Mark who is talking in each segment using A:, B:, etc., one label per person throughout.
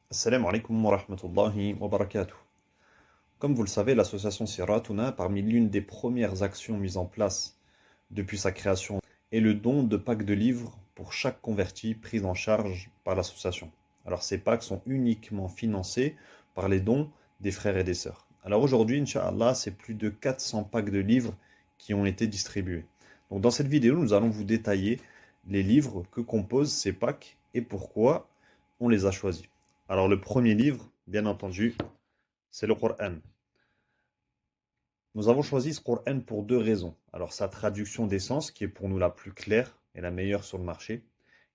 A: Assalamu alaikum wa rahmatullahi wa barakatuh. Comme vous le savez, l'association Siratuna, parmi l'une des premières actions mises en place depuis sa création, est le don de packs de livres pour chaque converti pris en charge par l'association. Alors ces packs sont uniquement financés par les dons des frères et des sœurs. Alors aujourd'hui, Inch'Allah, c'est plus de 400 packs de livres qui ont été distribués. Donc dans cette vidéo, nous allons vous détailler les livres que composent ces packs et pourquoi on les a choisis. Alors le premier livre, bien entendu, c'est le Coran. Nous avons choisi ce Coran pour deux raisons. Alors sa traduction d'essence, qui est pour nous la plus claire et la meilleure sur le marché.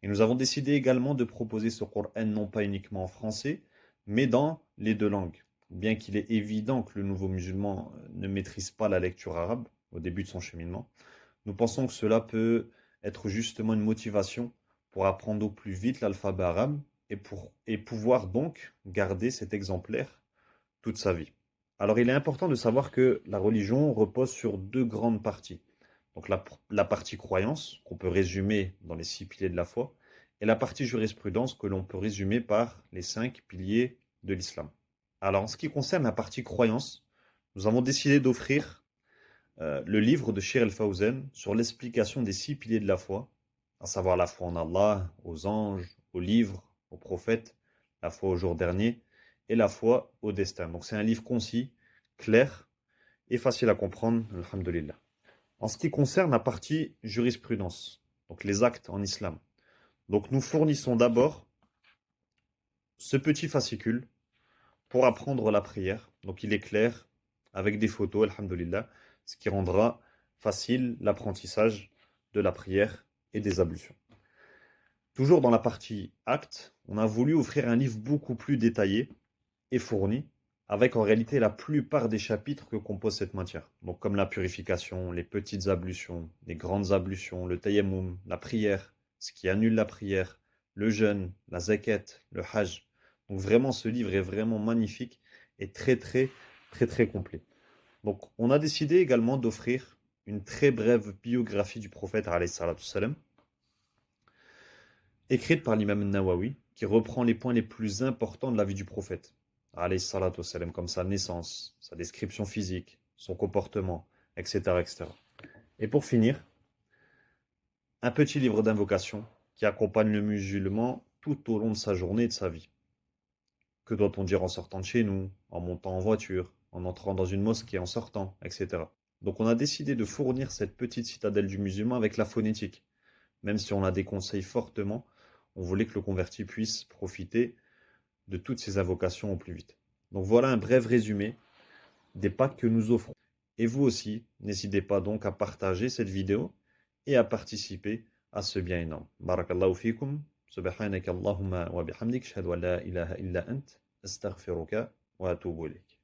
A: Et nous avons décidé également de proposer ce Coran non pas uniquement en français, mais dans les deux langues. Bien qu'il est évident que le nouveau musulman ne maîtrise pas la lecture arabe au début de son cheminement, nous pensons que cela peut être justement une motivation pour apprendre au plus vite l'alphabet arabe et pouvoir donc garder cet exemplaire toute sa vie. Alors il est important de savoir que la religion repose sur deux grandes parties. Donc la partie croyance, qu'on peut résumer dans les 6 piliers de la foi, et la partie jurisprudence que l'on peut résumer par les 5 piliers de l'islam. Alors en ce qui concerne la partie croyance, nous avons décidé d'offrir le livre de Shir el-Fawzen sur l'explication des 6 piliers de la foi, à savoir la foi en Allah, aux anges, aux livres, aux prophètes, la foi au jour dernier et la foi au destin. Donc c'est un livre concis, clair et facile à comprendre, alhamdoulilah. En ce qui concerne la partie jurisprudence, donc les actes en islam, donc nous fournissons d'abord ce petit fascicule pour apprendre la prière. Donc il est clair, avec des photos, alhamdoulilah, ce qui rendra facile l'apprentissage de la prière et des ablutions. Toujours dans la partie actes, on a voulu offrir un livre beaucoup plus détaillé et fourni, avec en réalité la plupart des chapitres que compose cette matière. Donc comme la purification, les petites ablutions, les grandes ablutions, le tayammum, la prière, ce qui annule la prière, le jeûne, la zakat, le hajj. Donc vraiment ce livre est vraiment magnifique et très complet. Donc on a décidé également d'offrir une très brève biographie du prophète alayhi salatu salam, écrite par l'imam Nawawi, qui reprend les points les plus importants de la vie du prophète, alayhi salatu wassalam, comme sa naissance, sa description physique, son comportement, etc., etc. Et pour finir, un petit livre d'invocation qui accompagne le musulman tout au long de sa journée et de sa vie. Que doit-on dire en sortant de chez nous, en montant en voiture, en entrant dans une mosquée, en sortant, etc. Donc on a décidé de fournir cette petite citadelle du musulman avec la phonétique. Même si on la déconseille fortement, on voulait que le converti puisse profiter de toutes ces invocations au plus vite. Donc voilà un bref résumé des packs que nous offrons. Et vous aussi, n'hésitez pas donc à partager cette vidéo et à participer à ce bien énorme. Barakallahu fikum, subhanaka Allahumma wa bihamdik, shahadu an la ilaha illa ant, astaghfiruka wa atubu ilayk.